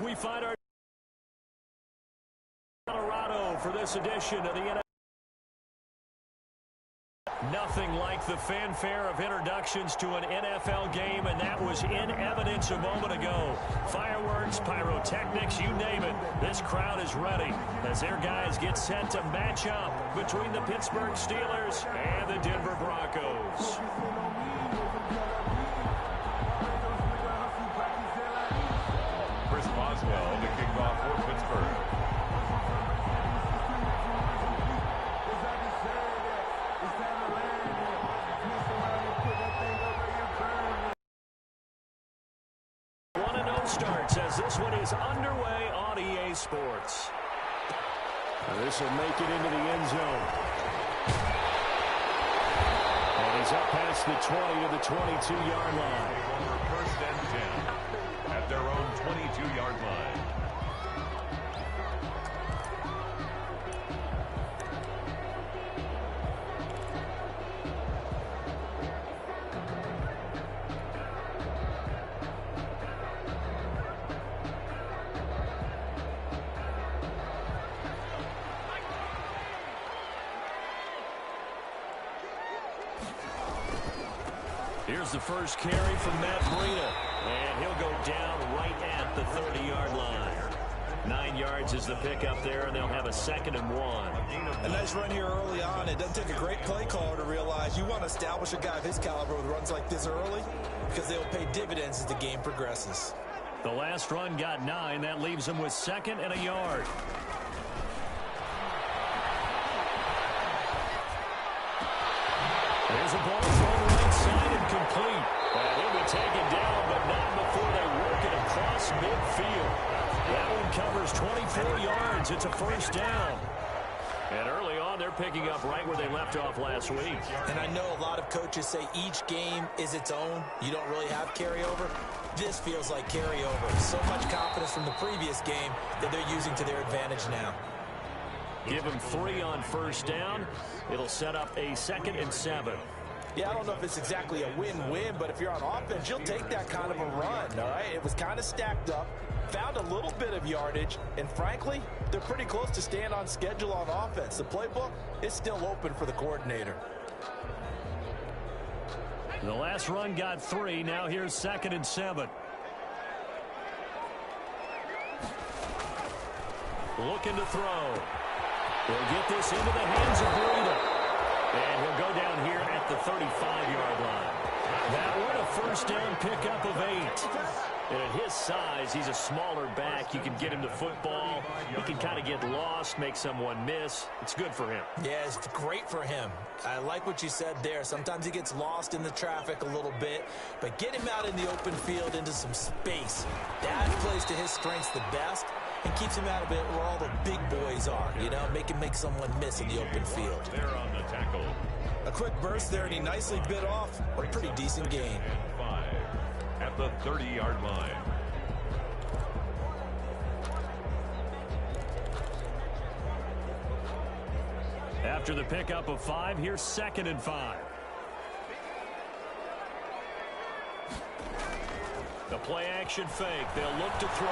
We find our Colorado for this edition of the NFL. Nothing like the fanfare of introductions to an NFL game, and that was in evidence a moment ago. Fireworks, pyrotechnics, you name it. This crowd is ready as their guys get set to match up between the Pittsburgh Steelers and the Denver Broncos. Well, the kickoff for Pittsburgh. One and 0 starts as this one is underway on EA Sports. This will make it into the end zone. And he's up past the 20 to the 22-yard line. First and 10 at their own 22-yard line. Here's the first carry from Matt Breida, and he'll go down right at the 30-yard line. 9 yards is the pickup there, and they'll have a 2nd and 1. A nice run here early on. It doesn't take a great play caller to realize you want to establish a guy of his caliber with runs like this early because they will pay dividends as the game progresses. The last run got 9. That leaves him with 2nd and a yard. There's a ball thrown right side and complete. And he'll be taken down, but not before they work it across midfield. That one covers 24 yards. It's a first down. And early on, they're picking up right where they left off last week. And I know a lot of coaches say each game is its own. You don't really have carryover. This feels like carryover. So much confidence from the previous game that they're using to their advantage now. Give him 3 on first down. It'll set up a 2nd and 7. Yeah, I don't know if it's exactly a win-win, but if you're on offense, you'll take that kind of a run, all right? It was kind of stacked up, found a little bit of yardage, and frankly, they're pretty close to staying on schedule on offense. The playbook is still open for the coordinator. The last run got 3. Now here's 2nd and 7. Looking to throw. He'll get this into the hands of Breida. And he'll go down here at the 35-yard line. That one a first down pickup of 8. And at his size, he's a smaller back. You can get him the football. He can kind of get lost, make someone miss. It's good for him. Yeah, it's great for him. I like what you said there. Sometimes he gets lost in the traffic a little bit, but get him out in the open field into some space. That plays to his strengths the best and keeps him out of it where all the big boys are, you know, make him make someone miss in the open field. There on the tackle. A quick burst there, and he nicely bit off a pretty decent gain. 5 at the 30-yard line. After the pickup of 5, here's 2nd and 5. The play-action fake. They'll look to throw.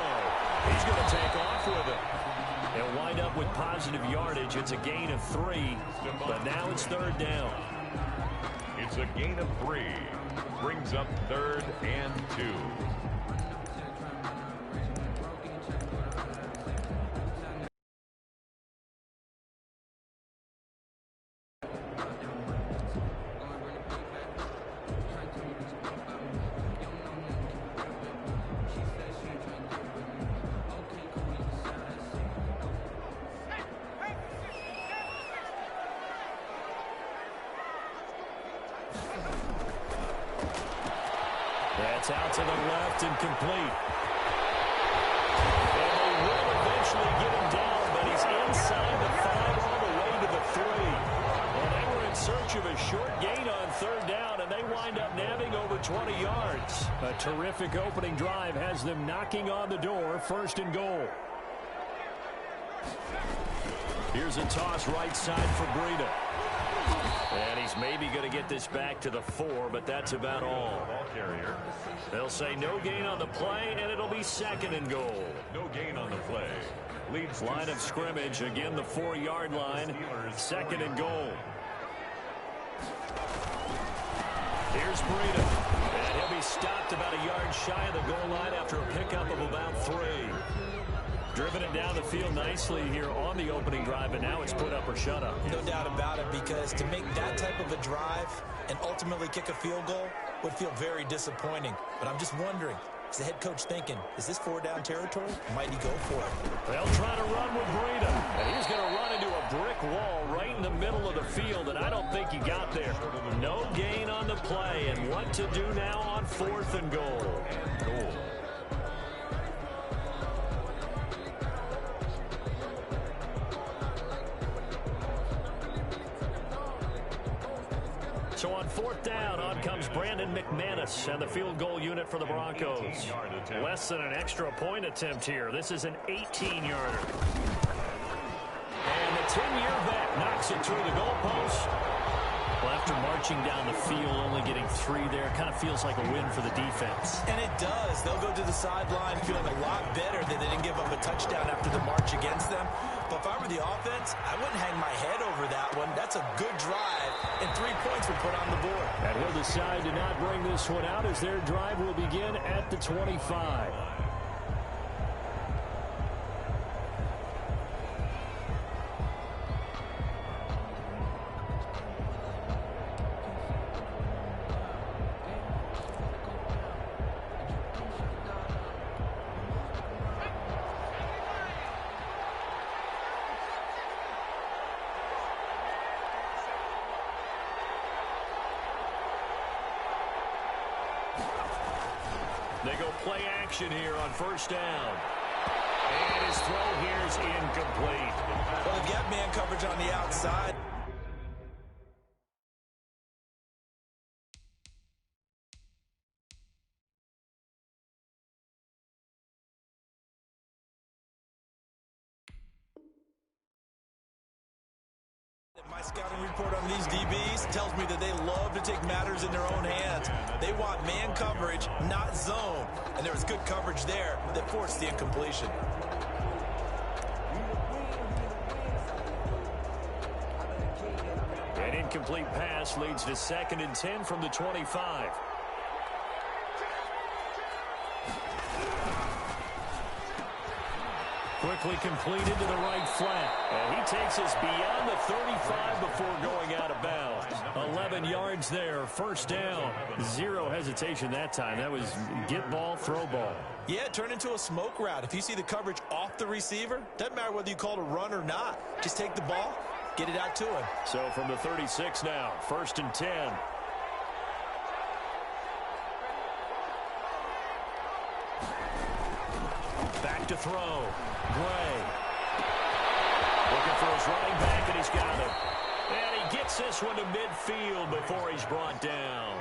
He's going to take off with it. They'll wind up with positive yardage. It's a gain of 3, but now it's 3rd down. It's a gain of 3. Brings up 3rd and 2. That's out to the left and complete. And they will eventually get him down, but he's inside the 5 all the way to the 3. And they were in search of a short gain on third down, and they wind up nabbing over 20 yards. A terrific opening drive has them knocking on the door, first and goal. Here's a toss right side for Breida. And he's maybe going to get this back to the 4, but that's about all. They'll say no gain on the play, and it'll be second and goal. No gain on the play. Leads line of scrimmage, again the 4-yard line, second and goal. Here's Breida, and he'll be stopped about a yard shy of the goal line after a pickup of about 3. Driven it down the field nicely here on the opening drive, and now it's put up or shut up. No doubt about it, because to make that type of a drive and ultimately kick a field goal would feel very disappointing. But I'm just wondering, is the head coach thinking, is this 4-down territory? Might he go for it? They'll try to run with Breida, and he's going to run into a brick wall right in the middle of the field, and I don't think he got there. No gain on the play, and what to do now on 4th and goal. So on 4th down, on comes Brandon McManus and the field goal unit for the Broncos. Less than an extra point attempt here. This is an 18-yarder. And the 10-year vet knocks it through the goalpost. Well, after marching down the field, only getting 3 there, kind of feels like a win for the defense. And it does. They'll go to the sideline feeling a lot better that they didn't give up a touchdown after the march against them. But if I were the offense, I wouldn't hang my head over that one. That's a good drive, and 3 points were put on the board. And he'll decide to not bring this one out as their drive will begin at the 25. They go play action here on 1st down. And his throw here is incomplete. Well, they've got man coverage on the outside. My scouting report on these DBs tells me that they love to take matters in their own hands. They want man coverage, not zone. And there was good coverage there that forced the incompletion. An incomplete pass leads to 2nd and 10 from the 25. Quickly completed to the right flat. And he takes us beyond the 35 before going out of bounds. 11 yards there, 1st down. 0 hesitation that time. That was get ball, throw ball. Yeah, it turned into a smoke route. If you see the coverage off the receiver, doesn't matter whether you call it a run or not. Just take the ball, get it out to him. So from the 36 now, 1st and 10. Back to throw. Gray. Looking for his running back, and he's got him. And he gets this one to midfield before he's brought down.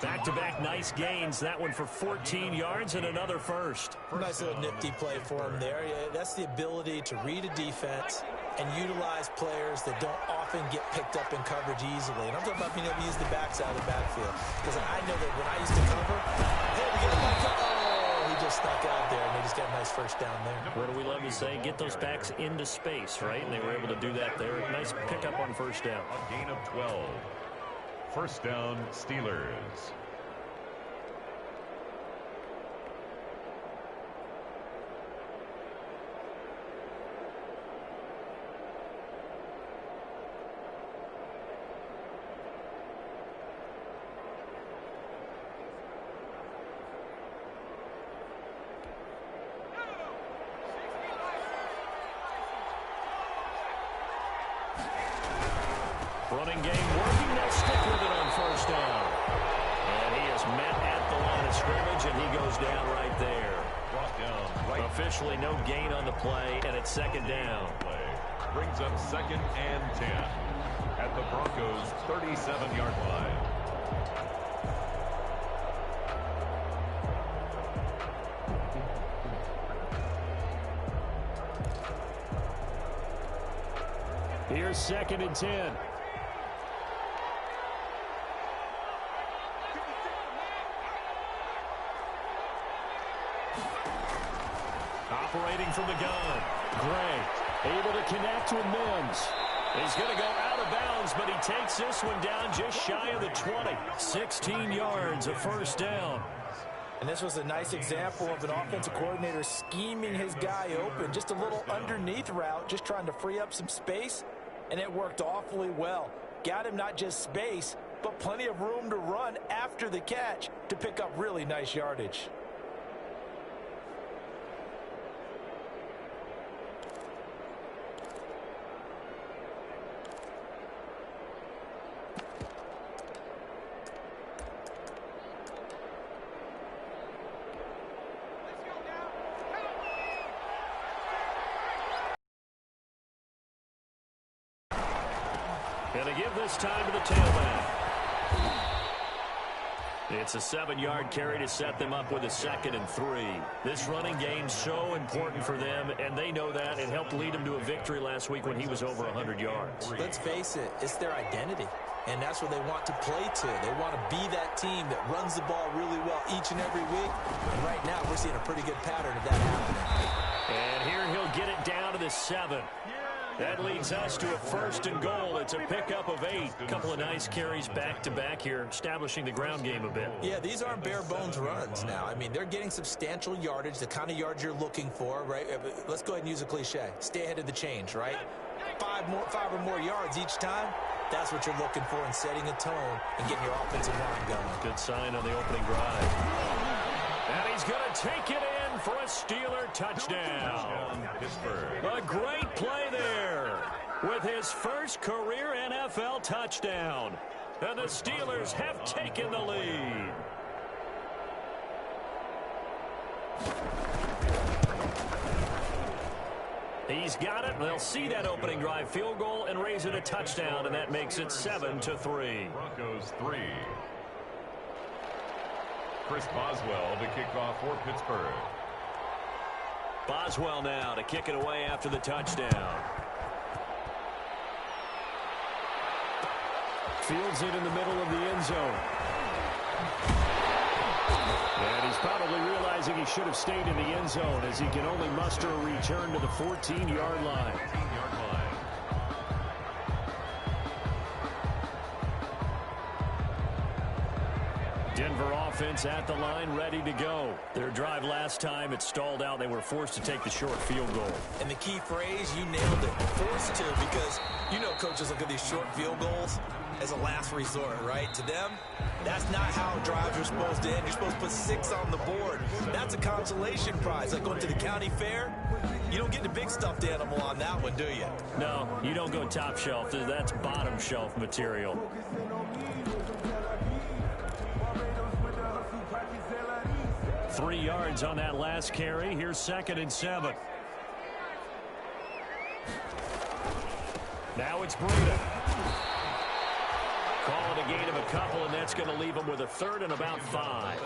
Back-to-back nice gains. That one for 14 yards and another first. Nice little nifty play for him there. Yeah, that's the ability to read a defense and utilize players that don't often get picked up in coverage easily. And I'm talking about being able to use the backside of the backfield. Because I know that when I used to cover, hey, we get a back up. He just stuck out there, and they just got a nice 1st down there. What do we love to say? Get those backs into space, right? And they were able to do that there. Nice pickup on 1st down. A gain of 12. 1st down, Steelers. Running game working. They'll stick with it on 1st down. And he is met at the line of scrimmage, and he goes down right there. Brought down right. Officially no gain on the play, and it's 2nd down. Brings up 2nd and 10. At at the Broncos' 37-yard line. Here's 2nd and 10. Operating from the gun. Gray able to connect with Mims. He's going to go out of bounds, but he takes this one down just shy of the 20. 16 yards, a first down. And this was a nice example of an offensive coordinator scheming his guy open. Just a little underneath route, just trying to free up some space, and it worked awfully well. Got him not just space, but plenty of room to run after the catch to pick up really nice yardage. Going to give this time to the tailback. It's a 7-yard carry to set them up with a 2nd and 3. This running game's so important for them, and they know that. It helped lead them to a victory last week when he was over 100 yards. Let's face it, it's their identity, and that's what they want to play to. They want to be that team that runs the ball really well each and every week, and right now we're seeing a pretty good pattern of that happening. And here he'll get it down to the 7. That leads us to a 1st and goal. It's a pickup of 8. A couple of nice carries back-to-back here, establishing the ground game a bit. Yeah, these aren't bare-bones runs now. I mean, they're getting substantial yardage, the kind of yards you're looking for, right? Let's go ahead and use a cliche. Stay ahead of the change, right? 5 or more yards each time. That's what you're looking for in setting a tone and getting your offensive line going. Good sign on the opening drive. And he's going to take it in for a Steeler touchdown. A great play there with his first career NFL touchdown. And the Steelers have taken the lead. He's got it. They'll see that opening drive field goal and raise it a touchdown, and that makes it 7-3. Broncos 3. Chris Boswell to kick off for Pittsburgh. Boswell now to kick it away after the touchdown. Fields it in the middle of the end zone. And he's probably realizing he should have stayed in the end zone as he can only muster a return to the 14-yard line. Denver offense at the line, ready to go. Their drive last time, it stalled out. They were forced to take the short field goal. And the key phrase, you nailed it, forced to, because you know coaches look at these short field goals as a last resort, right? To them, that's not how drives are supposed to end. You're supposed to put 6 on the board. That's a consolation prize. Like going to the county fair, you don't get the big stuffed animal on that one, do you? No, you don't go top shelf. That's bottom shelf material. Three yards on that last carry. Here's 2nd and 7. Now it's Breida. Call it a gain of a couple, and that's going to leave them with a 3rd and about 5.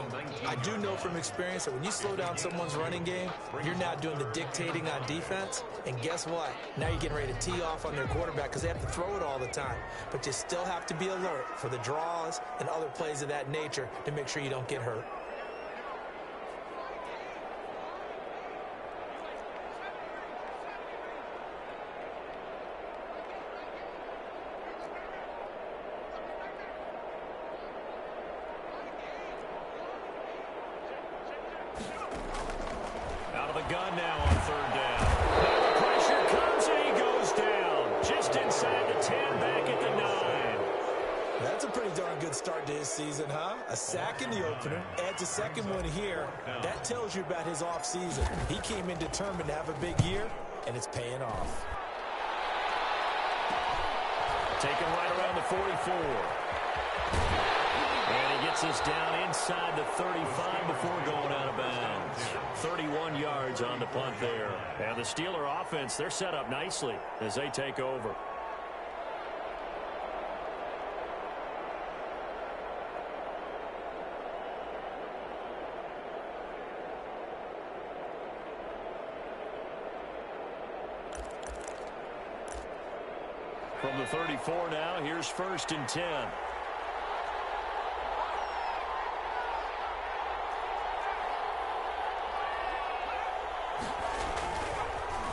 I do know from experience that when you slow down someone's running game, you're now doing the dictating on defense. And guess what? Now you're getting ready to tee off on their quarterback because they have to throw it all the time. But you still have to be alert for the draws and other plays of that nature to make sure you don't get hurt. Out of the gun now on 3rd down. And the pressure comes, and he goes down. Just inside the 10, back at the 9. That's a pretty darn good start to his season, huh? A sack in the opener, adds a 2nd one here. That tells you about his offseason. He came in determined to have a big year, and it's paying off. Taken right around the 44. And he gets us down inside the 35 before going out of bounds. 31 yards on the punt there. And the Steeler offense, they're set up nicely as they take over. From the 34 now, here's 1st and 10.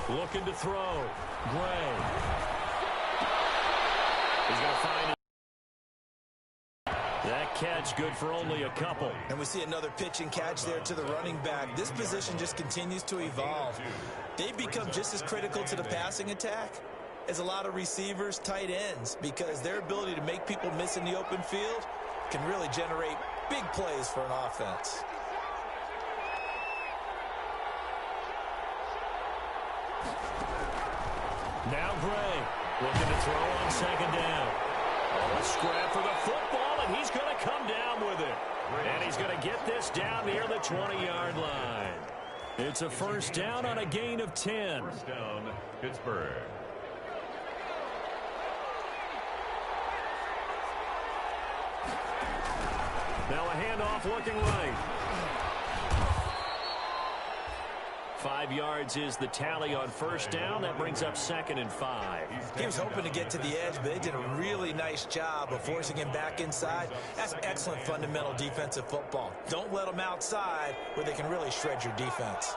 Looking to throw. Gray. He's going to find it. That catch good for only a couple. And we see another pitch and catch there to the running back. This position just continues to evolve. They become just as critical to the passing attack as a lot of receivers, tight ends, because their ability to make people miss in the open field can really generate big plays for an offense. Now Gray looking to throw on 2nd down. A scrap for the football, and he's going to come down with it. And he's going to get this down near the 20-yard line. It's a 1st down on a gain of 10. 1st down, Pittsburgh. Now a handoff looking right. 5 yards is the tally on 1st down. That brings up 2nd and 5. He was hoping to get to the edge, but they did a really nice job of forcing him back inside. That's excellent fundamental defensive football. Don't let them outside where they can really shred your defense.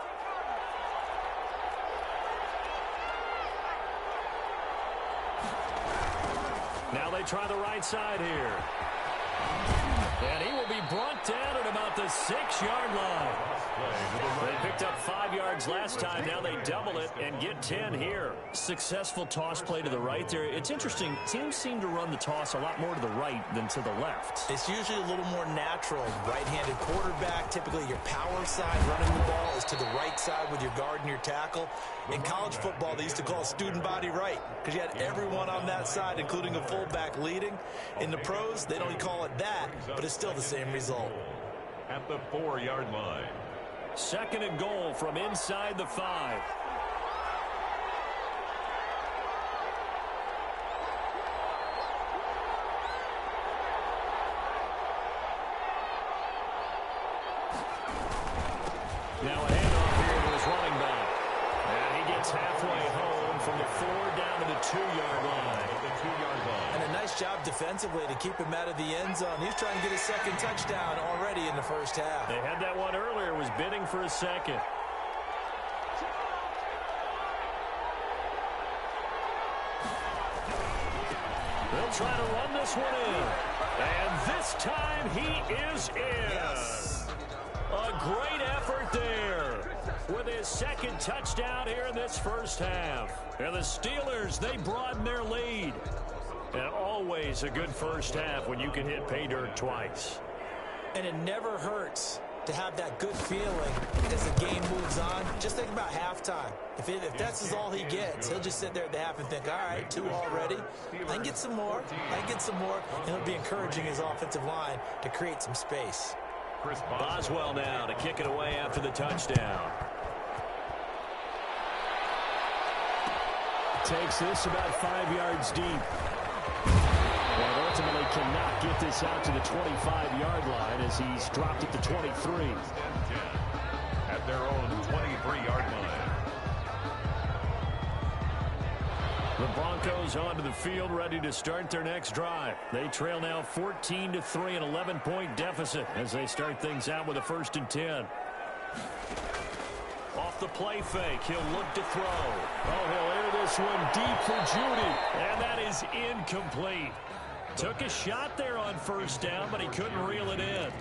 Now they try the right side here. And he will be brought down at about the 6-yard line. They picked up 5 yards last time. Now they double it and get 10 here. Successful toss play to the right there. It's interesting. Teams seem to run the toss a lot more to the right than to the left. It's usually a little more natural. Right-handed quarterback, typically your power side running the ball is to the right side with your guard and your tackle. In college football, they used to call student body right because you had everyone on that side, including a fullback leading. In the pros, they don't call it that, but it's still the same result. At the 4-yard line. 2nd and goal from inside the 5. Now a handoff here to his running back. And he gets halfway home from the 4 down to the 2-yard line. And a nice job defensively to keep him out of the end zone. He's trying to get his 2nd touchdown already in the 1st half. They had that one earlier, was bidding for a 2nd. They'll try to run this one in. And this time he is in. Yes. A great effort there with his 2nd touchdown here in this 1st half. And the Steelers, they broaden their lead. And always a good 1st half when you can hit pay dirt twice. And it never hurts to have that good feeling as the game moves on. Just think about halftime. If that's all he gets, he'll just sit there at the half and think, all right, 2 already. I can get some more. I can get some more. And he'll be encouraging his offensive line to create some space. Boswell now to kick it away after the touchdown. Takes this about 5 yards deep. And ultimately cannot get this out to the 25-yard line as he's dropped at the 23. At their own 23-yard line. The Broncos onto the field, ready to start their next drive. They trail now 14-3, an 11-point deficit as they start things out with a 1st and 10. Off the play fake, he'll look to throw. Oh, he'll air this one deep for Judy, and that is incomplete. Took a shot there on 1st down, but he couldn't reel it in.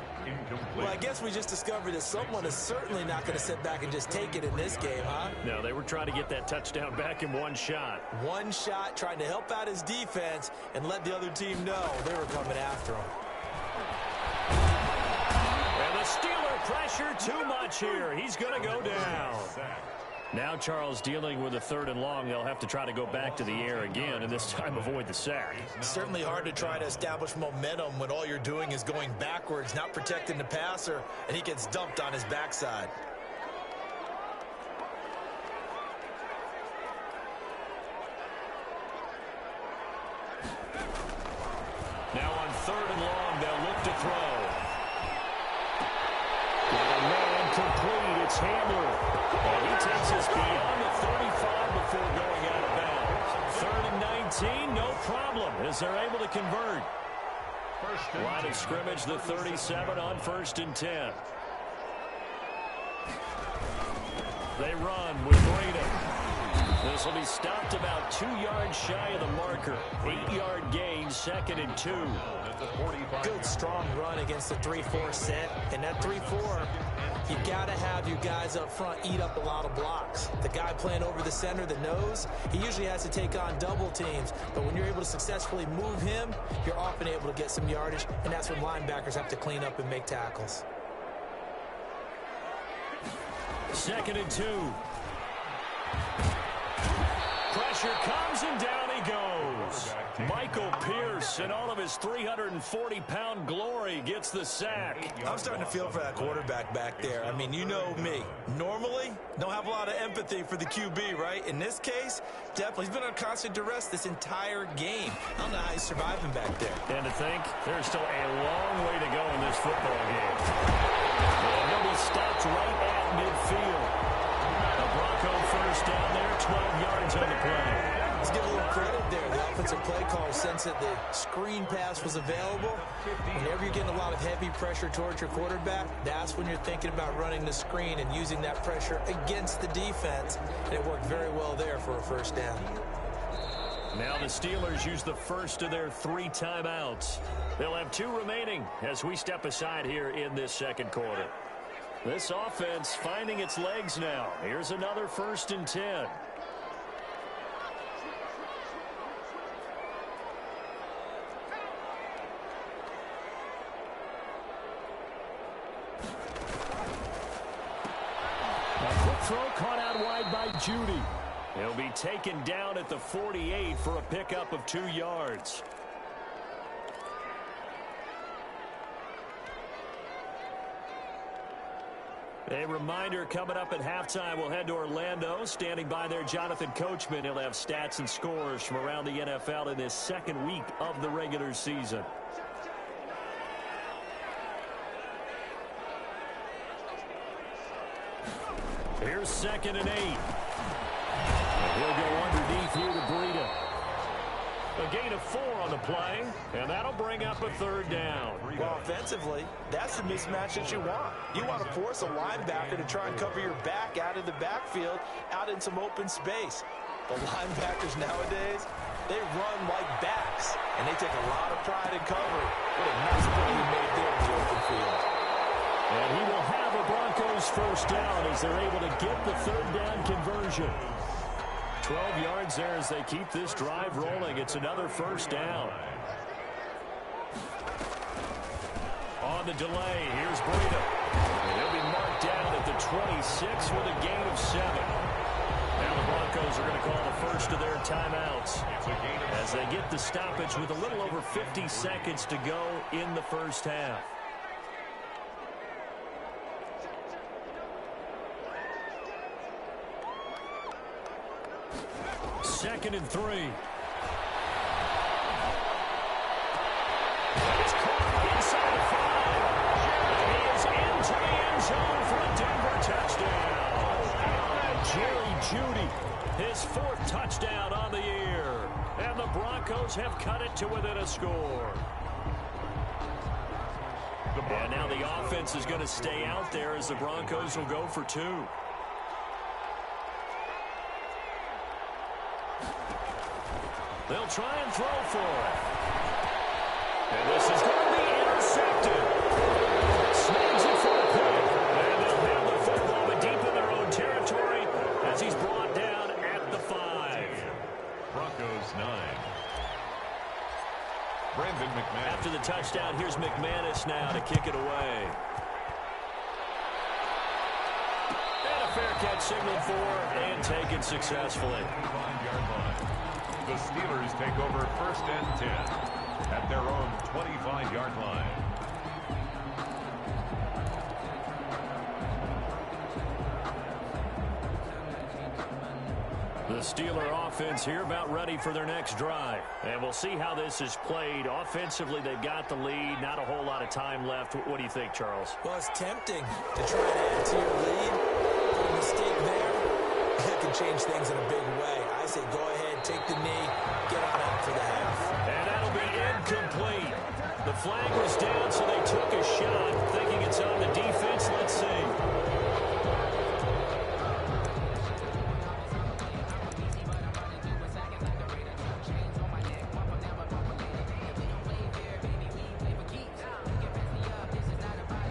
Well, I guess we just discovered that someone is certainly not going to sit back and just take it in this game, huh? No, they were trying to get that touchdown back in one shot. One shot, trying to help out his defense and let the other team know they were coming after him. And the Steeler pressure too much here. He's going to go down. Now Charles dealing with a 3rd and long. They'll have to try to go back to the air again and this time avoid the sack. Certainly hard to try to establish momentum when all you're doing is going backwards, not protecting the passer, and he gets dumped on his backside. Now on 3rd and long, they'll look to throw. And a man complete. It's Hamler. And he takes us beyond the 35 before going out of bounds. 3rd and 17, no problem as they're able to convert. Line of scrimmage, the 37 on 1st and 10. They run with Breda. This will be stopped about 2 yards shy of the marker. 8-yard gain, 2nd and 2. Good, strong run against the 3-4 set. And that 3-4, you got to have your guys up front eat up a lot of blocks. The guy playing over the center, the nose, he usually has to take on double teams. But when you're able to successfully move him, you're often able to get some yardage, and that's when linebackers have to clean up and make tackles. 2nd and 2. Pressure comes, and down he goes. Michael Pierce, in all of his 340-pound glory, gets the sack. I'm starting to feel for that quarterback back there. I mean, you know me. Normally, don't have a lot of empathy for the QB, right? In this case, definitely. He's been on constant duress this entire game. I don't know how he's surviving back there. And to think, there's still a long way to go in this football game. And he'll be stopped right at midfield. The Bronco first down there, 12 yards on the play. Let's give a little credit there. The offensive play caller sensed that the screen pass was available. Whenever you're getting a lot of heavy pressure towards your quarterback, that's when you're thinking about running the screen and using that pressure against the defense. And it worked very well there for a first down. Now the Steelers use the first of their 3 timeouts. They'll have 2 remaining as we step aside here in this second quarter. This offense finding its legs now. Here's another 1st and 10. Throw caught out wide by Judy. He'll be taken down at the 48 for a pickup of 2 yards. A reminder coming up at halftime, we'll head to Orlando. Standing by there, Jonathan Coachman. He'll have stats and scores from around the NFL in this second week of the regular season. Here's 2nd and 8. And he'll go underneath here to Breda. A gain of 4 on the play, and that'll bring up a 3rd down. Well, offensively, that's the mismatch that you want. You want to force a linebacker to try and cover your back out of the backfield, out in some open space. The linebackers nowadays, they run like backs, and they take a lot of pride in covering. What a nice play he made there in the open field. And he will have a Broncos first down as they're able to get the 3rd down conversion. 12 yards there as they keep this drive rolling. It's another first down. On the delay, here's Breda. And he'll be marked down at the 26 with a gain of 7. Now the Broncos are going to call the first of their timeouts as they get the stoppage with a little over 50 seconds to go in the first half. 2nd and 3. It's caught inside the 5. And he is into the end zone for a Denver touchdown. Jerry Jeudy, his 4th touchdown on the year. And the Broncos have cut it to within a score. And now the offense is going to stay out there as the Broncos will go for 2. They'll try and throw for it. And this is going to be intercepted. Snags it for a pick. And they'll have the football but deep in their own territory as he's brought down at the 5. Broncos 9. Brandon McManus. After the touchdown, here's McManus now to kick it away. And a fair catch signaled for and taken successfully. The Steelers take over 1st and 10 at their own 25-yard line. The Steeler offense here about ready for their next drive. And we'll see how this is played. Offensively, they've got the lead. Not a whole lot of time left. What do you think, Charles? Well, it's tempting to try and add to your lead. But a mistake there, it can change things in a big way. I say go ahead, take the knee, get on out for the half. And that'll be incomplete. The flag was down, so they took a shot, thinking it's on the defense. Let's see.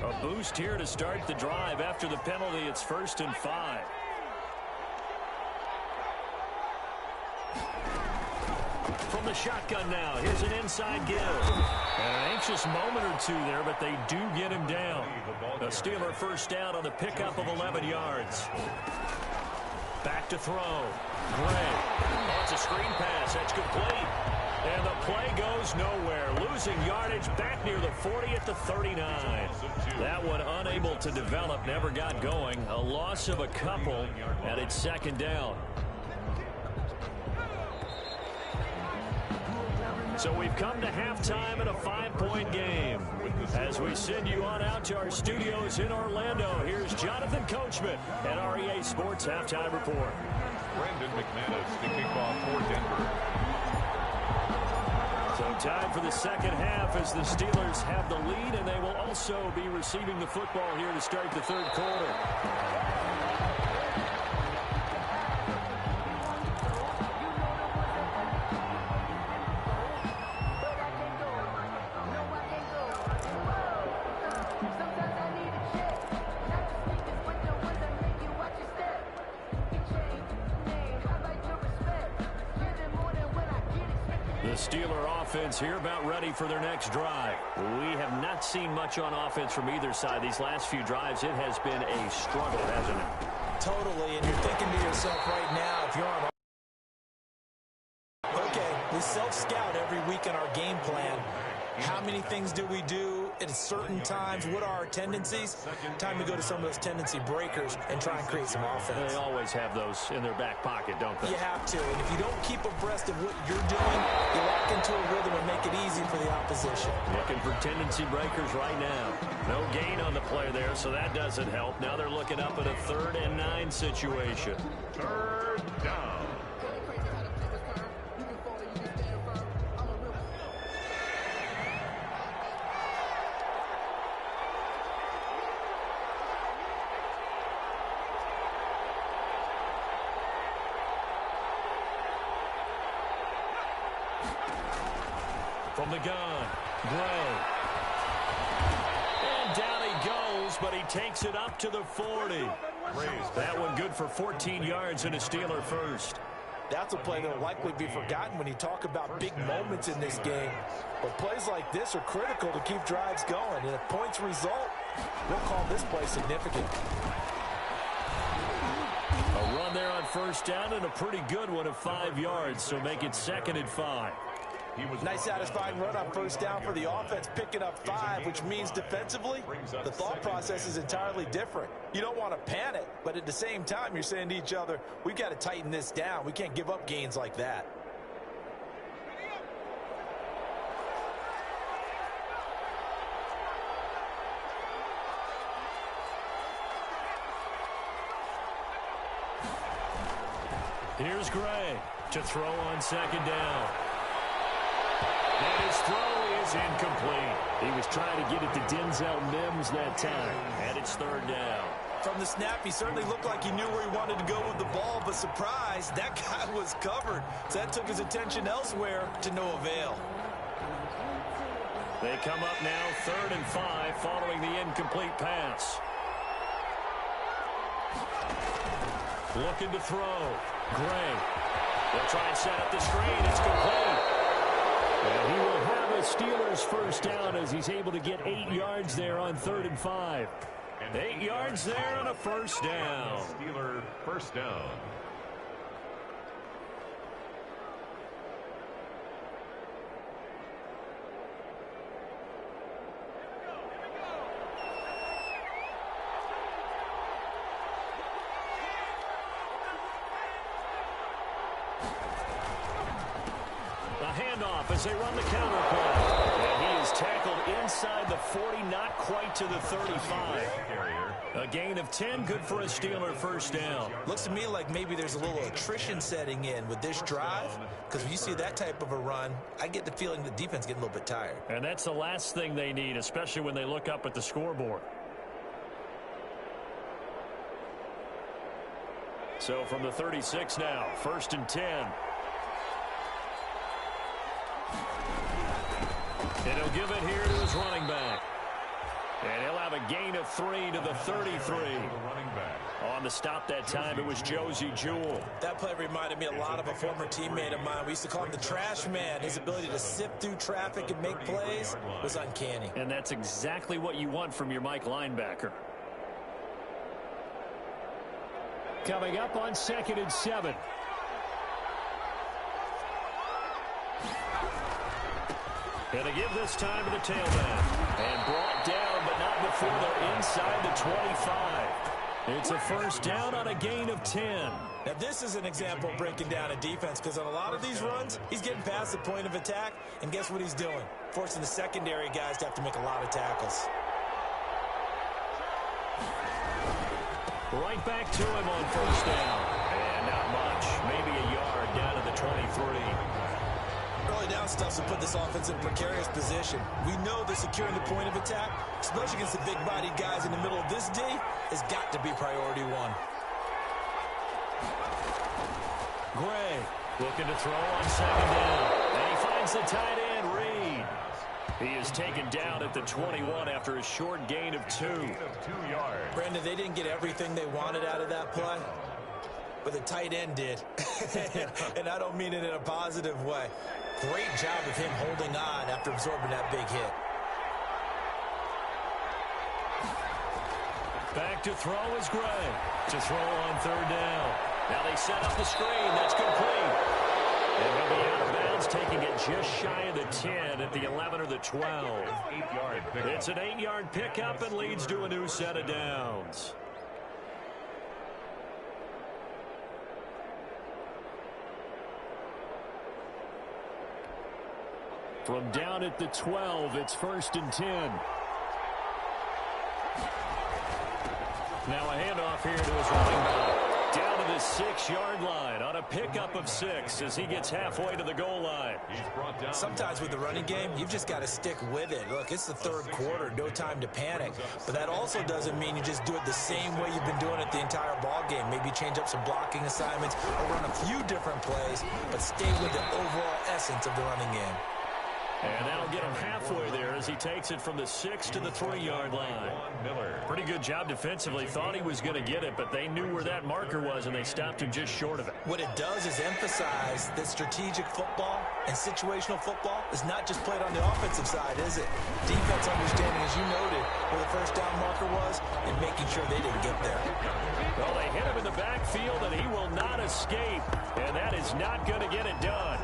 A boost here to start the drive. After the penalty, it's 1st and 5. From the shotgun now, here's an inside give. And an anxious moment or two there, but they do get him down. A Steeler first down on the pickup of 11 yards. Back to throw. Gray. Oh, it's a screen pass. That's complete. And the play goes nowhere. Losing yardage back near the 40 at the 39. That one unable to develop, never got going. A loss of a couple, and it's 2nd down. So we've come to halftime in a 5-point game. As we send you on out to our studios in Orlando, here's Jonathan Coachman at REA Sports Halftime Report. Brandon McManus to kick off for Denver. So time for the second half as the Steelers have the lead, and they will also be receiving the football here to start the 3rd quarter. The Steeler offense here about ready for their next drive. We have not seen much on offense from either side. These last few drives, it has been a struggle, hasn't it? Totally, and you're thinking to yourself right now, if you're on... Okay, we self-scout every week in our game plan. How many things do we do at certain times? What are our tendencies? Time to go to some of those tendency breakers and try and create some offense. They always have those in their back pocket, don't they? You have to, and if you don't keep abreast of what you're doing, you lock into a rhythm and make it easy for the opposition. Looking for tendency breakers right now. No gain on the play there, so that doesn't help. Now they're looking up at a 3rd and 9 situation. 3rd down. From the gun, Gray. And down he goes, but he takes it up to the 40. That one good for 14 yards and a Steeler first. That's a play that will likely be forgotten when you talk about big moments in this game. But plays like this are critical to keep drives going. And if points result, we'll call this play significant. A run there on 1st down and a pretty good one of 5 yards, so make it 2nd and 5. Nice satisfying run on 1st down for the offense, picking up 5, which means defensively, the thought process is entirely different. You don't want to panic, but at the same time, you're saying to each other, we've got to tighten this down. We can't give up gains like that. Here's Gray to throw on 2nd down. And his throw is incomplete. He was trying to get it to Denzel Mims that time. And it's 3rd down. From the snap, he certainly looked like he knew where he wanted to go with the ball, but surprise, that guy was covered. So that took his attention elsewhere to no avail. They come up now 3rd and 5 following the incomplete pass. Looking to throw. Gray. They'll try and set up the screen. It's complete. And he will have a Steelers first down as he's able to get 8 yards there on 3rd and 5. 8 yards there on a first down. Steeler first down. A handoff as they run the counter play. And he is He's tackled inside the 40, not quite to the 35. A gain of 10, good for a Steeler first down. Looks to me like maybe there's a little attrition setting in with this drive, because when you see that type of a run, I get the feeling the defense getting a little bit tired. And that's the last thing they need, especially when they look up at the scoreboard. So from the 36 now, 1st and 10. And he'll give it here to his running back. And he'll have a gain of 3 to the 33. On the stop that time, it was Josie Jewell. That play reminded me a lot of a former teammate of mine. We used to call him the trash man. His ability to sift through traffic and make plays was uncanny. And that's exactly what you want from your Mike linebacker. Coming up on 2nd and 7. And to give this time to the tailback. And brought down, but not before they're inside the 25. It's a first down on a gain of 10. Now, this is an example of breaking down a defense, because on a lot of these runs, he's getting past the point of attack, and guess what he's doing? Forcing the secondary guys to have to make a lot of tackles. Right back to him on first down. And not much. Maybe a yard down to the 23. Early down stuff will put this offense in a precarious position. We know that securing the point of attack, especially against the big-bodied guys in the middle of this D, has got to be priority one. Gray looking to throw on 2nd down. And he finds the tight end, Reed. He is taken down at the 21 after a short gain of 2. Brandon, they didn't get everything they wanted out of that play, but the tight end did. And I don't mean it in a positive way. Great job of him holding on after absorbing that big hit. Back to throw is Gray. To throw on 3rd down. Now they set up the screen. That's complete. And he'll be out of bounds, taking it just shy of the 10 at the 11 or the 12. It's an 8-yard pickup and leads to a new set of downs. From down at the 12, it's 1st and 10. Now a handoff here to his running back. Down to the 6-yard line on a pickup of 6 as he gets halfway to the goal line. Sometimes with the running game, you've just got to stick with it. Look, it's the 3rd quarter, no time to panic. But that also doesn't mean you just do it the same way you've been doing it the entire ball game. Maybe change up some blocking assignments or run a few different plays, but stay with the overall essence of the running game. And that'll get him halfway there as he takes it from the 6 to the 3-yard line. Pretty good job defensively. Thought he was going to get it, but they knew where that marker was, and they stopped him just short of it. What it does is emphasize that strategic football and situational football is not just played on the offensive side, is it? Defense understanding, as you noted, where the first down marker was and making sure they didn't get there. Well, they hit him in the backfield, and he will not escape, and that is not going to get it done.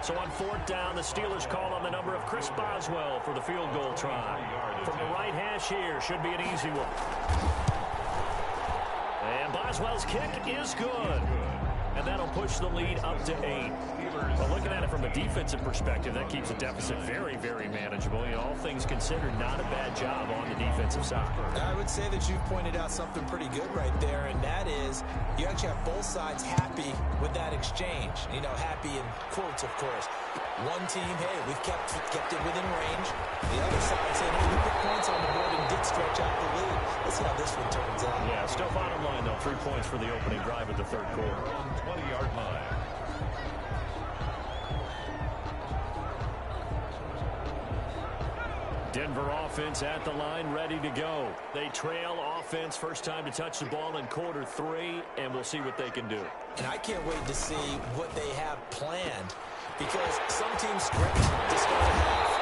So on 4th down, the Steelers call on the number of Chris Boswell for the field goal try. From the right hash here, should be an easy one. And Boswell's kick is good. And that'll push the lead up to 8. But looking at it from a defensive perspective, that keeps the deficit very, very manageable. You know, all things considered, not a bad job on the defensive side. I would say that you've pointed out something pretty good right there, and that is you actually have both sides happy with that exchange. You know, happy in quotes, of course. One team, hey, we've kept it within range. The other side saying, hey, we put points on the board and did stretch out the lead. Let's see how this one turns out. Yeah, still bottom line, though. 3 points for the opening drive of the 3rd quarter. 20-yard line. Denver offense at the line, ready to go. They trail offense, first time to touch the ball in quarter 3, and we'll see what they can do. And I can't wait to see what they have planned, because some teams stretch to start a half.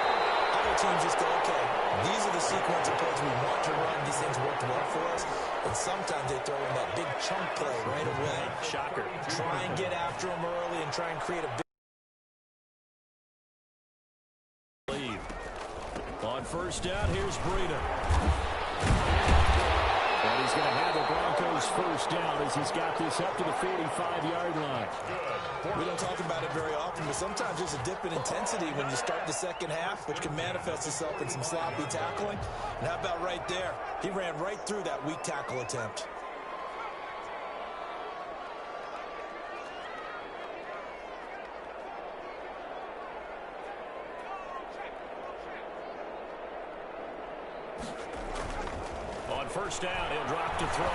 Other teams just go, okay, these are the sequence of plays we want to run. These things worked well for us. And sometimes they throw in that big chunk play right away. Shocker. Try and get after them early and try and create a big lead. On first down, here's Breida. And he he's going to have the Broncos first down as he's got this up to the 45-yard line. We don't talk about it very often, but sometimes there's a dip in intensity when you start the second half, which can manifest itself in some sloppy tackling. And how about right there? He ran right through that weak tackle attempt. On first down, he'll drop to throw.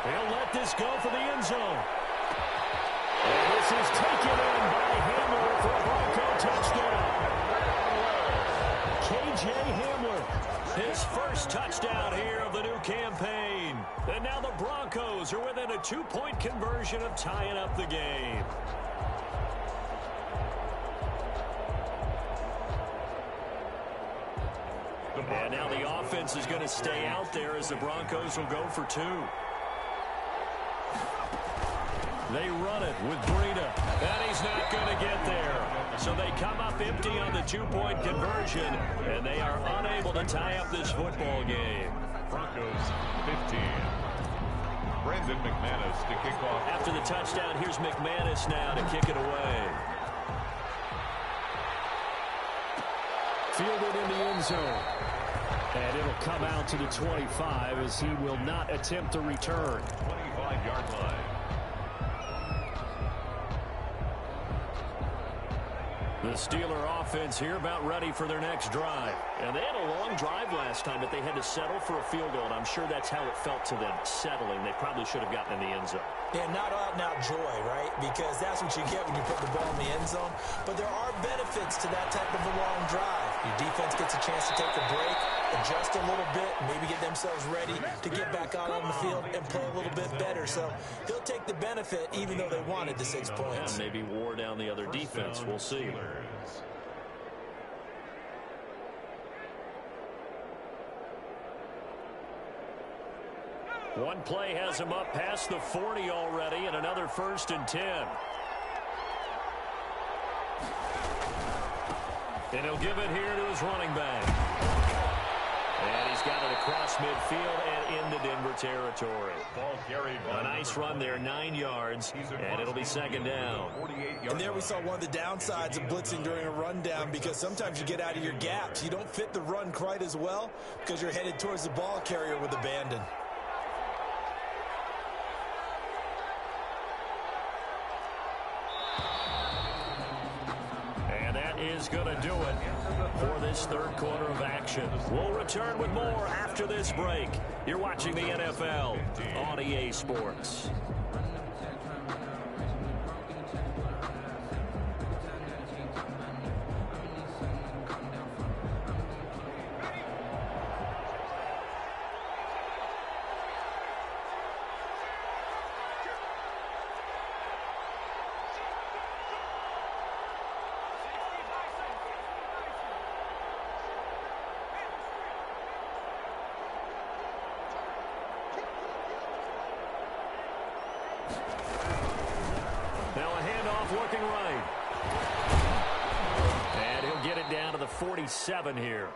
He'll let this go for the end zone. And this is taken in by Hamler for a Bronco touchdown. K.J. Hamler, his first touchdown here of the new campaign. And now the Broncos are within a 2-point conversion of tying up the game. And now the offense is going to stay out there as the Broncos will go for 2. They run it with Breida, and he's not going to get there. So they come up empty on the 2-point conversion, and they are unable to tie up this football game. Broncos 15. Brandon McManus to kick off. After the touchdown, here's McManus now to kick it away. Fielded in the end zone. And it'll come out to the 25 as he will not attempt to return. 25-yard line. The Steeler offense here about ready for their next drive. And they had a long drive last time, but they had to settle for a field goal, and I'm sure that's how it felt to them, settling. They probably should have gotten in the end zone. Yeah, not out-and-out joy, right? Because that's what you get when you put the ball in the end zone. But there are benefits to that type of a long drive. Your defense gets a chance to take a break, adjust a little bit, maybe get themselves ready to get back out on the field and play a little bit better. So he'll take the benefit even though they wanted the 6 points. Yeah, maybe wore down the other defense. We'll see. One play has him up past the 40 already, and another 1st and 10. And he'll give it here to his running back. And he's got it across midfield and into Denver territory. Ball carried by a nice run there, 9 yards, and it'll be 2nd down. And there we saw one of the downsides of blitzing during a rundown, because sometimes you get out of your gaps. You don't fit the run quite as well because you're headed towards the ball carrier with abandon. Is going to do it for this 3rd quarter of action. We'll return with more after this break. You're watching the NFL on EA Sports. Looking right. And he'll get it down to the 47 here.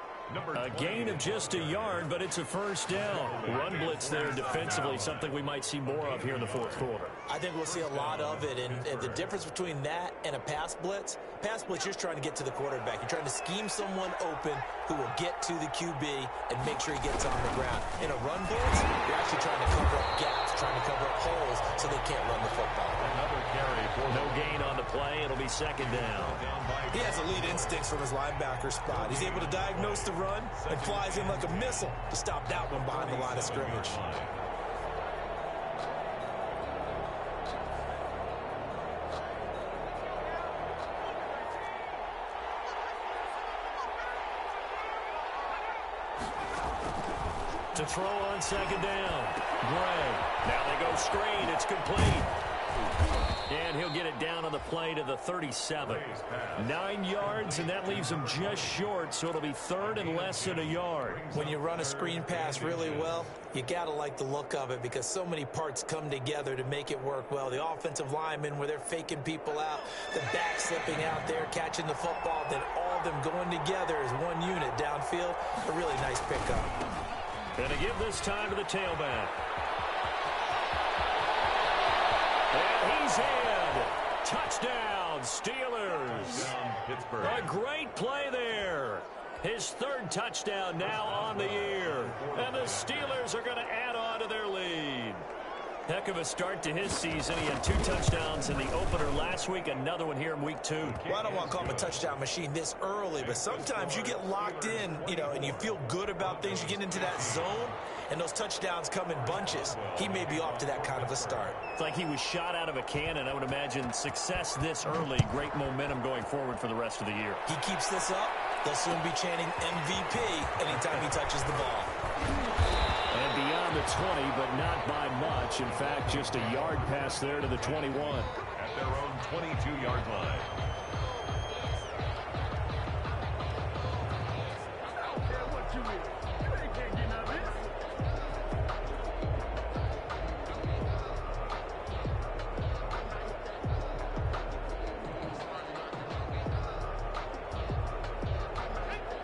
A gain of just a yard, but it's a 1st down. Run blitz there defensively, something we might see more of here in the 4th quarter. I think we'll see a lot of it, and the difference between that and a pass blitz, you're just trying to get to the quarterback. You're trying to scheme someone open who will get to the QB and make sure he gets on the ground. In a run blitz, you're actually trying to cover up gaps, trying to cover up holes so they can't run the football. Another carry for no gain on the play. It'll be 2nd down. He has elite instincts from his linebacker spot. He's able to diagnose the run and flies in like a missile to stop that one behind the line of scrimmage. To throw on 2nd down. Gray. Now they go screen. It's complete. And he'll get it down on the play to the 37. 9 yards, and that leaves him just short, so it'll be 3rd and less than a yard. When you run a screen pass really well, you got to like the look of it because so many parts come together to make it work well. The offensive linemen, where they're faking people out, the back slipping out there, catching the football, then all of them going together as one unit downfield. A really nice pickup. And to give this time to the tailback. is in. Touchdown, Steelers. Pittsburgh. A great play there. His third touchdown now on the year. And the Steelers are going to add on to their lead. Heck of a start to his season. He had 2 touchdowns in the opener last week, another one here in week 2. Well, I don't want to call him a touchdown machine this early, but sometimes you get locked in, and you feel good about things. You get into that zone, and those touchdowns come in bunches. He may be off to that kind of a start. It's like he was shot out of a cannon. I would imagine success this early, great momentum going forward for the rest of the year. He keeps this up, they'll soon be chanting MVP anytime he touches the ball. And beyond the 20, but not by much. In fact, just a yard pass there to the 21. At their own 22-yard line.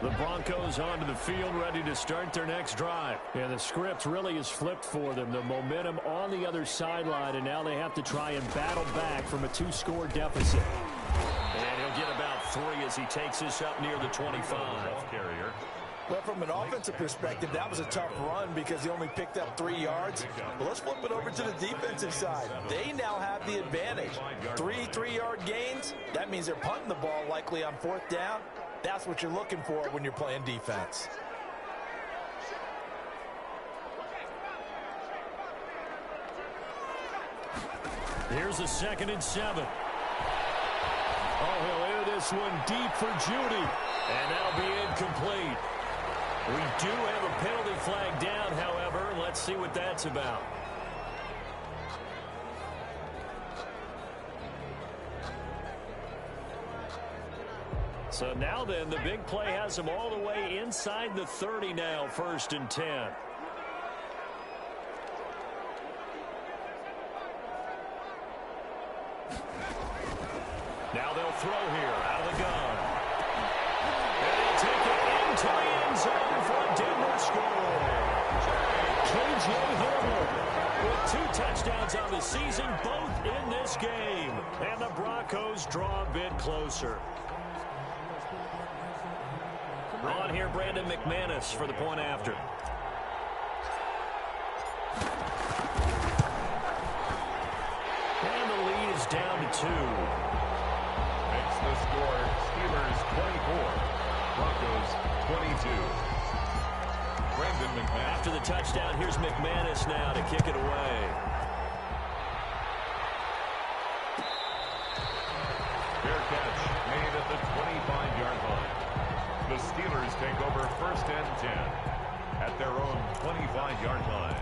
The Broncos onto the field, ready to start their next drive. And the script really is flipped for them. The momentum on the other sideline, and now they have to try and battle back from a 2-score deficit. And he'll get about 3 as he takes this up near the 25. Carrier. Well, from an offensive perspective, that was a tough run because he only picked up 3 yards. Well, let's flip it over to the defensive side. They now have the advantage. 3 3-yard gains, that means they're punting the ball likely on 4th down. That's what you're looking for when you're playing defense. Here's a 2nd and 7. Oh, he'll air this one deep for Judy. And that'll be incomplete. We do have a penalty flag down, however. Let's see what that's about. So now then, the big play has him all the way inside the 30 now, 1st and 10. Now they'll throw here out of the gun. And they'll take it into the end zone for a Denver score. K.J. Hamler with 2 touchdowns on the season, both in this game. And the Broncos draw a bit closer. On here, Brandon McManus for the point after. And the lead is down to 2. Makes the score Steelers 24, Broncos 22. Brandon McManus. After the touchdown, here's McManus now to kick it away. Fair catch made at the 25-yard line. The Steelers take over 1st and 10 at their own 25-yard line.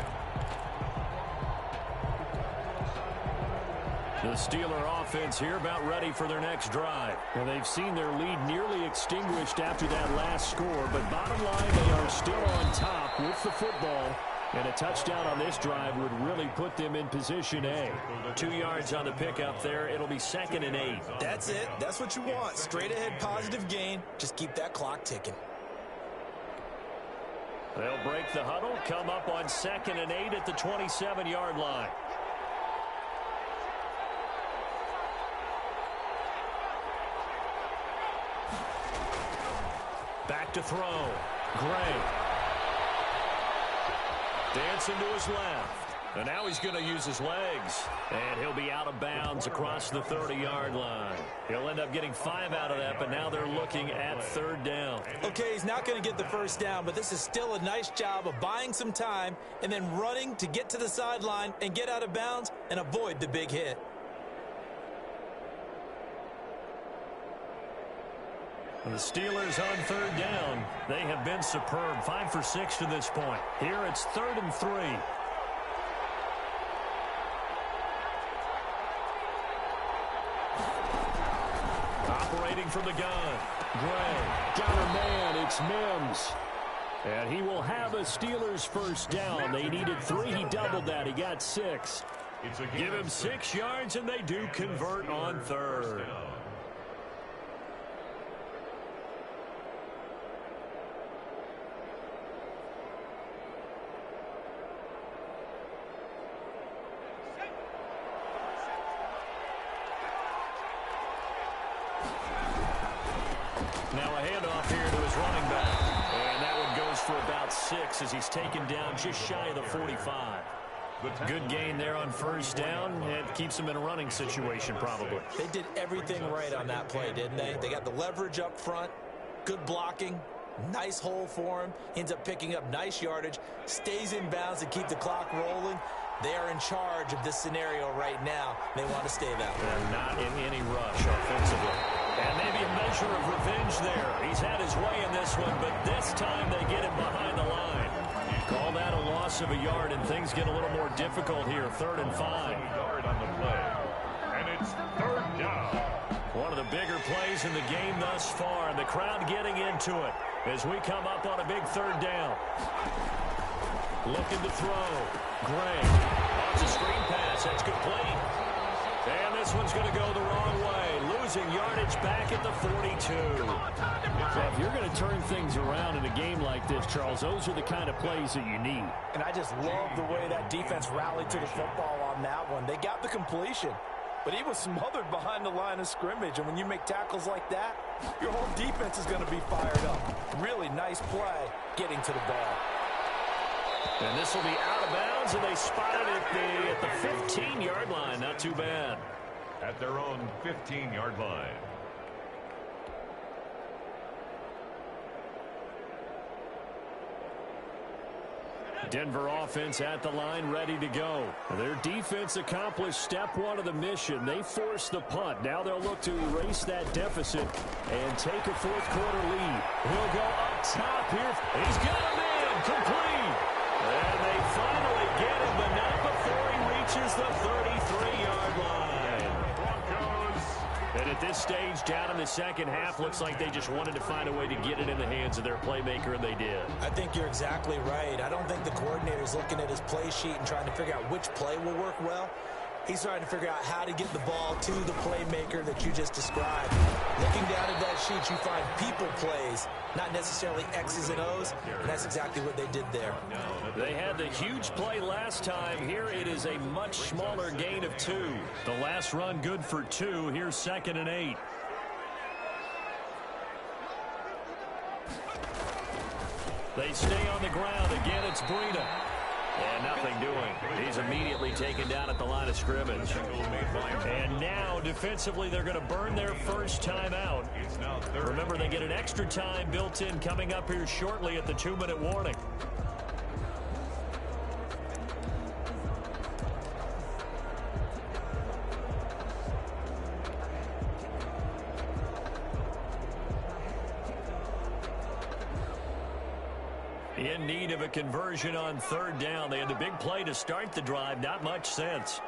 The Steeler offense here about ready for their next drive. And they've seen their lead nearly extinguished after that last score. But bottom line, they are still on top with the football. And a touchdown on this drive would really put them in position A. 2 yards on the pickup there. It'll be 2nd and 8. That's it. That's what you want. Straight ahead positive gain. Just keep that clock ticking. They'll break the huddle, come up on 2nd and 8 at the 27-yard line. Back to throw. Gray. Dancing to his left. And now he's going to use his legs. And he'll be out of bounds across the 30-yard line. He'll end up getting 5 out of that, but now they're looking at 3rd down. Okay, he's not going to get the 1st down, but this is still a nice job of buying some time and then running to get to the sideline and get out of bounds and avoid the big hit. The Steelers on 3rd down. They have been superb. 5 for 6 to this point. Here it's 3rd and 3. Operating from the gun. Gray. Got a man. It's Mims. And he will have a Steelers 1st down. They needed 3. He doubled that. He got 6. Give him 6 yards, and they do convert on 3rd. running back. And that one goes for about 6 as he's taken down just shy of the 45. Good gain there on first down. It keeps him in a running situation probably. They did everything right on that play, didn't they? They got the leverage up front, good blocking, nice hole for him. He ends up picking up nice yardage, stays in bounds to keep the clock rolling. They are in charge of this scenario right now. They want to stay that way. They're not in any rush offensively. And maybe a measure of revenge there. He's had his way in this one, but this time they get him behind the line. Call that a loss of a yard, and things get a little more difficult here. 3rd and 5. Yard on the play. And it's 3rd down. One of the bigger plays in the game thus far, and the crowd getting into it as we come up on a big 3rd down. Looking to throw. Gray. That's a screen pass. That's complete. And this one's going to go the wrong way. Losing yardage back at the 42. So if you're going to turn things around in a game like this, Charles, those are the kind of plays that you need. And I just love the way that defense rallied to the football on that one. They got the completion, but he was smothered behind the line of scrimmage. And when you make tackles like that, your whole defense is going to be fired up. Really nice play getting to the ball. And this will be out of bounds, and they spotted it at the 15-yard line. Not too bad. At their own 15-yard line. Denver offense at the line, ready to go. Their defense accomplished step 1 of the mission. They forced the punt. Now they'll look to erase that deficit and take a 4th quarter lead. He'll go up top here. He's got a man complete. And they finally get him, but not before he reaches the 33-yard line. And at this stage, down in the second half, looks like they just wanted to find a way to get it in the hands of their playmaker, and they did. I think you're exactly right. I don't think the coordinator's looking at his play sheet and trying to figure out which play will work well. He's trying to figure out how to get the ball to the playmaker that you just described. Looking down at that sheet, you find people plays, not necessarily X's and O's, and that's exactly what they did there. They had the huge play last time. Here it is a much smaller gain of 2. The last run good for 2. Here's 2nd and 8. They stay on the ground. Again, it's Breida. And nothing doing. He's immediately taken down at the line of scrimmage. And now, defensively, they're going to burn their first time out. Remember, they get an extra time built in coming up here shortly at the 2-minute warning. In need of a conversion on 3rd down. They had the big play to start the drive. Not much sense.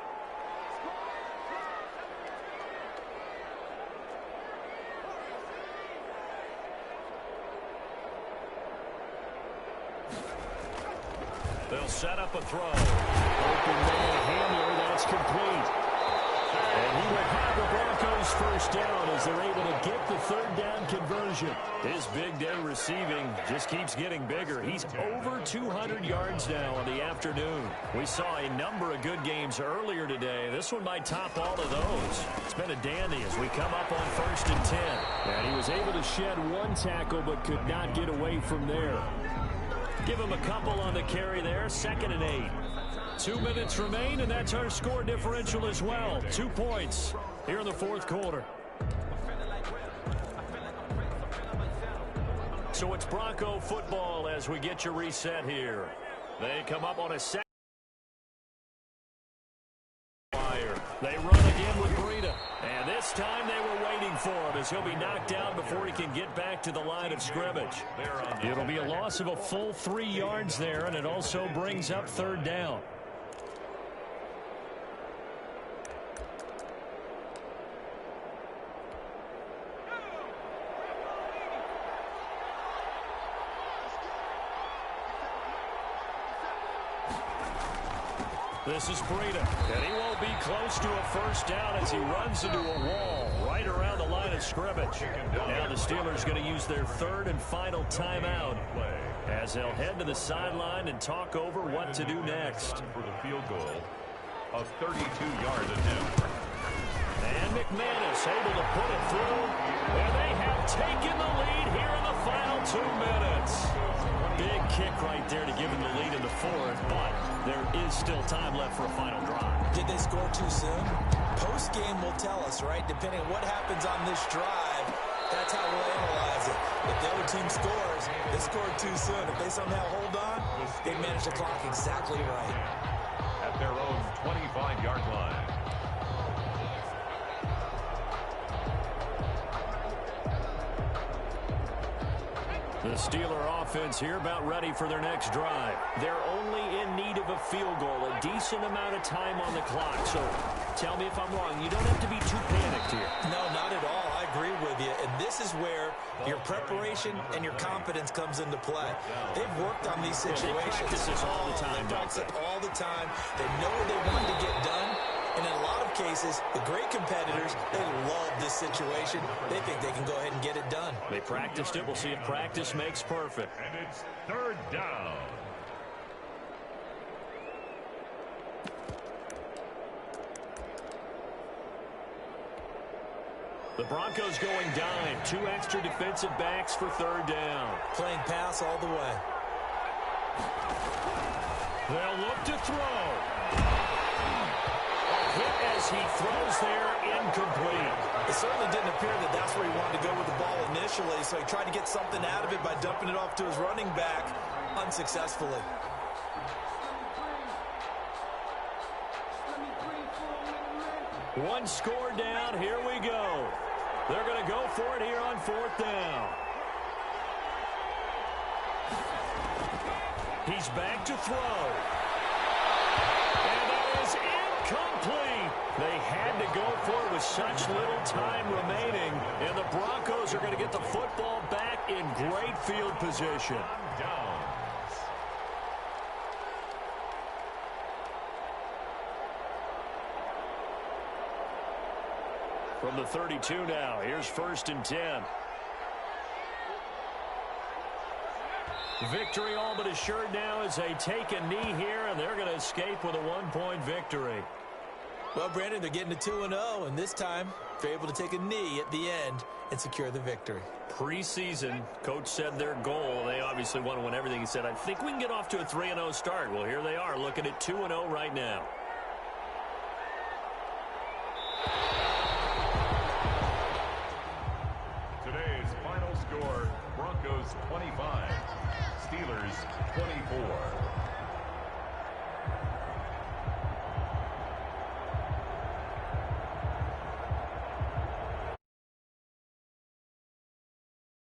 They'll set up a throw. Open man Hamler. That's complete. And he will have the Broncos first down as they're able to get the 3rd down conversion. His big day receiving just keeps getting bigger. He's over 200 yards now on the afternoon. We saw a number of good games earlier today. This one might top all of those. It's been a dandy as we come up on 1st and 10. And he was able to shed 1 tackle but could not get away from there. Give him a couple on the carry there. 2nd and 8. 2 minutes remain, and that's our score differential as well. 2 points here in the 4th quarter. So it's Bronco football as we get you reset here. They come up on a second. They run again with Breida. And this time they were waiting for him as he'll be knocked down before he can get back to the line of scrimmage. It'll be a loss of a full 3 yards there, and it also brings up 3rd down. This is Breida, and he won't be close to a first down as he runs into a wall right around the line of scrimmage. Now the Steelers going to use their 3rd and final timeout as they'll head to the sideline and talk over what to do next. For the field goal, a 32-yard attempt. And McManus able to put it through. And they have taken the lead here in the final 2 minutes. Big kick right there to give them the lead in the fourth, but there is still time left for a final drive. Did they score too soon? Post-game will tell us, right? Depending on what happens on this drive, that's how we'll analyze it. If the other team scores, they scored too soon. If they somehow hold on, they manage the clock exactly right. At their own 25-yard line. The Steeler offense here about ready for their next drive. They're only in need of a field goal, a decent amount of time on the clock. So tell me if I'm wrong. You don't have to be too panicked here. No, not at all. I agree with you. And this is where your preparation and your confidence comes into play. They've worked on these situations. They practice this all the time. They practice it all the time. They know what they want to get done. And in a lot of cases, the great competitors, they love this situation. They think they can go ahead and get it done. They practiced it. We'll see if practice makes perfect. And it's 3rd down. The Broncos going dime. 2 extra defensive backs for 3rd down. Playing pass all the way. They'll look to throw. Hit as he throws there, incomplete. It certainly didn't appear that that's where he wanted to go with the ball initially, so he tried to get something out of it by dumping it off to his running back unsuccessfully. One score down, here we go. They're going to go for it here on 4th down. He's back to throw. And that is incomplete. They had to go for it with such little time remaining. And the Broncos are going to get the football back in great field position. Down. From the 32 now, here's 1st and 10. Victory all but assured now as they take a knee here, and they're going to escape with a 1-point victory. Well, Brandon, they're getting to 2-0, and this time they're able to take a knee at the end and secure the victory. Preseason, coach said their goal, they obviously want to win everything. He said, I think we can get off to a 3-0 start. Well, here they are looking at 2-0 right now. Today's final score, Broncos 25, Steelers 24.